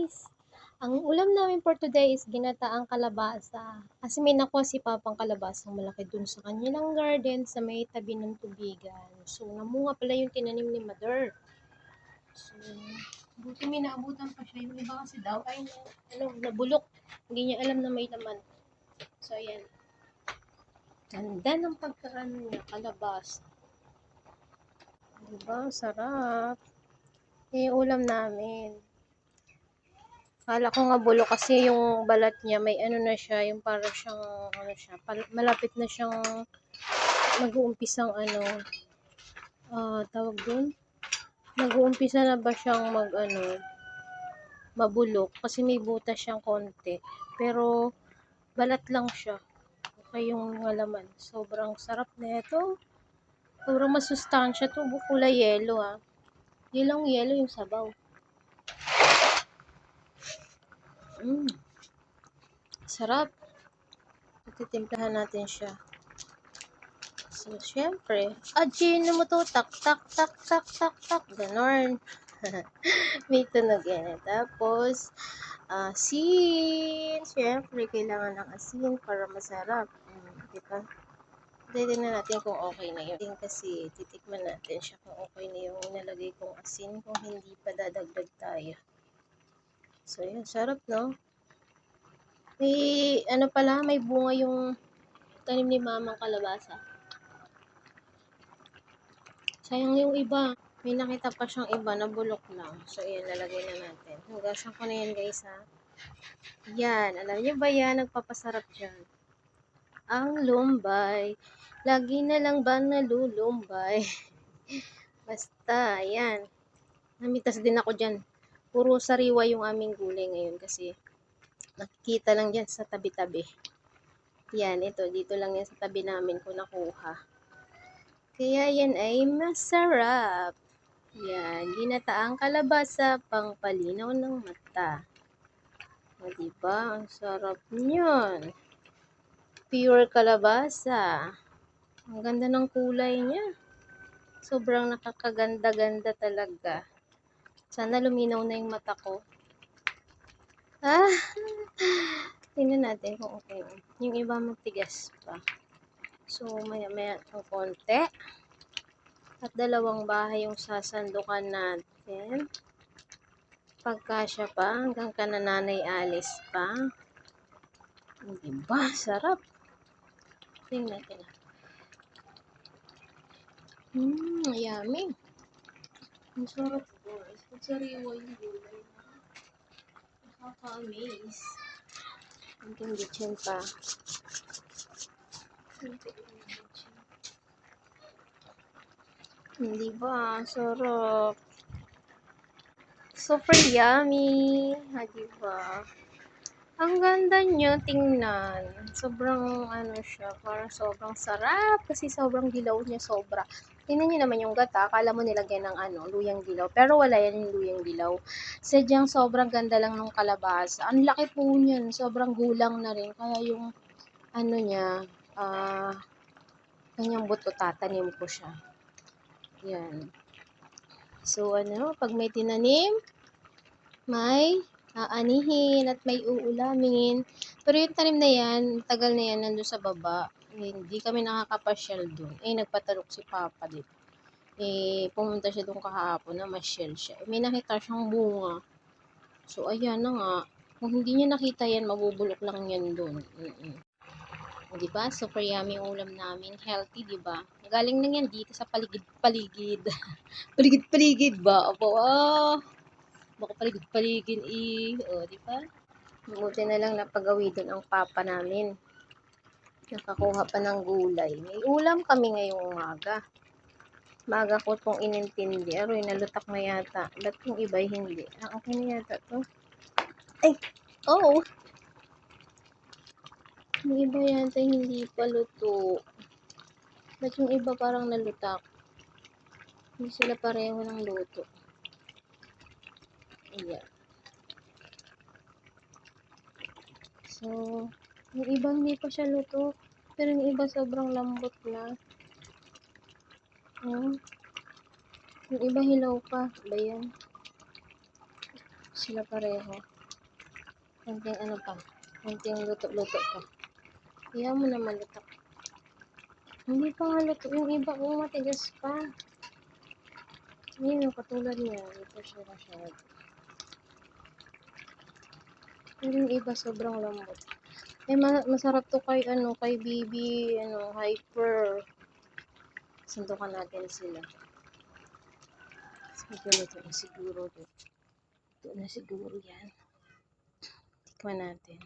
guys! Ang ulam namin for today is ginataang kalabasa. Kasi may nakuha si Papang kalabasang malaki dun sa kanilang garden sa may tabi ng tubigan. So, namunga pala yung tinanim ni Mother. So, buti may naabutan pa siya. Yung iba kasi daw ay nabulok. Hindi niya alam na may laman. So, ayan. Ganda ng pagkaano niya, kalabasa. Diba? Sarap. Yung ulam namin. Akala ko nga bulok kasi yung balat niya may ano na siya, yung para siyang ano siya, malapit na siyang mag-uumpisang tawag dun? Nag-uumpisa na ba siyang mabulok kasi may butas siyang konti. Pero balat lang siya. Okay yung laman. Sobrang sarap nito. Sobrang masustansya to, kulay yellow Yellow yung sabaw. Sarap. Ititimplahan natin siya. So, syempre, gino mo to, tak, tak, tak, tak, tak, tak, ganon. May tunog yan. Tapos, asin. Syempre, kailangan ng asin para masarap. Diba? Titignan natin kung okay na yun. Kasi, titikman natin siya kung okay na yung nalagay kong asin. Kung hindi pa dadagdag tayo. So, yun. Sarap, no? May, may bunga yung tanim ni Mamang kalabasa. Sayang yung iba. May nakita pa siyang iba na bulok lang. So, ayan, lalagay na natin. Hugasan ko na yan, guys, Yan. Alam niyo ba yan? Nagpapasarap dyan. Ang lumbay. Lagi na lang ba nalulumbay? Basta, ayan. Namitas din ako dyan. Puro sariwa yung aming gulay ngayon kasi nakikita lang dyan sa tabi-tabi. Yan, ito. Dito lang yan sa tabi namin ko nakuha. Kaya yan ay masarap. Yan, ginataang kalabasa, pangpalinaw ng mata. O, diba? Ang sarap niyon. Pure kalabasa. Ang ganda ng kulay niya. Sobrang nakakaganda-ganda talaga. Sana luminaw na yung mata ko. Tingnan natin kung okay. Yung iba magtigas pa. So, maya-maya ng konti. At 2 bahay yung sasandukan natin. Pagkasya pa, hanggang kanananay alis pa. Diba? Sarap. Tingnan natin. Yummy. Ang sarap guys. Pagsariwa yung gulay. Nakaka-amaze. Hanggang gitsin pa. Diba? Sarap. Super yummy. Diba? Ang ganda niya tingnan. Sobrang siya, parang sobrang sarap kasi sobrang dilaw niya sobra. Tingnan niyo naman yung gata, akala mo nilagyan ng luyang dilaw, pero wala yan yung luyang dilaw. Sadyang sobrang ganda lang ng kalabasa. Ang laki po niyan, sobrang gulang na rin. Kaya yung niya, kanyang buto tatanim ko siya. Yan. So pag may tinanim, may aanihin at may uulamin. Pero yung tanim na yan, tagal na yan, nandun sa baba. Hindi kami nakakapasyal dun. Nagpatalok si Papa dito. Pumunta siya dun kahapon na masyal siya. May nakita siyang bunga. So, ayan na nga. Kung hindi niya nakita yan, mabubulok lang yan dun. Diba? Super yummy yung ulam namin. Healthy, diba? Galing na yan dito sa paligid-paligid. Paligid-paligid ba? Opo, baka paligid-paligid di ba? Buti na lang napagawidan ang papa namin. Nakakuha pa ng gulay. May ulam kami ngayong umaga. Maga ko itong inintindi. Aroy, nalutak na yata. Ba't yung iba hindi? Okay na yata to. Yung iba yata hindi pa luto. Ba't yung iba parang nalutak? Hindi sila pareho ng luto. Ayan. So, yung iba hindi pa siya luto. Pero yung iba sobrang lambot na. Yung iba hilaw pa. Ba yan? Sila pareho. Konting ano pa. Konting luto-luto pa. Iyan mo naman luto. Hindi pa nga luto. Yung iba ko matigas pa. Yun, katulad niya. Ito siya masyado. Pero yung iba sobrang lambot. Eh, masarap to kay, kay Bibi, Hyper. Sundukan natin sila. Ito na siguro. Ito na siguro yan. Tikman natin.